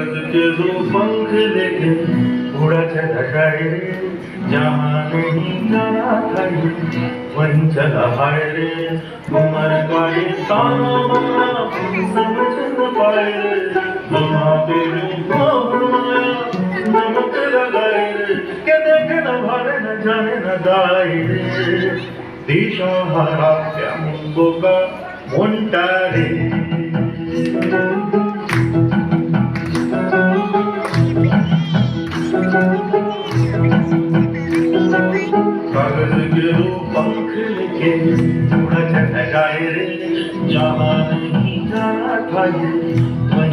के दो पंख लेके उड़ा चला जाए रे, जहाँ नहीं जाना था ये वहीं चला हाय रे। उमर का ये ताना बाना समझ न पाए रे, जहाँ तेरे बाबू आया नमक लगाए रे, के देखे न भारे न जाने न गाए रे। दिशा हारा क्या मुंगो का मोंटा रे।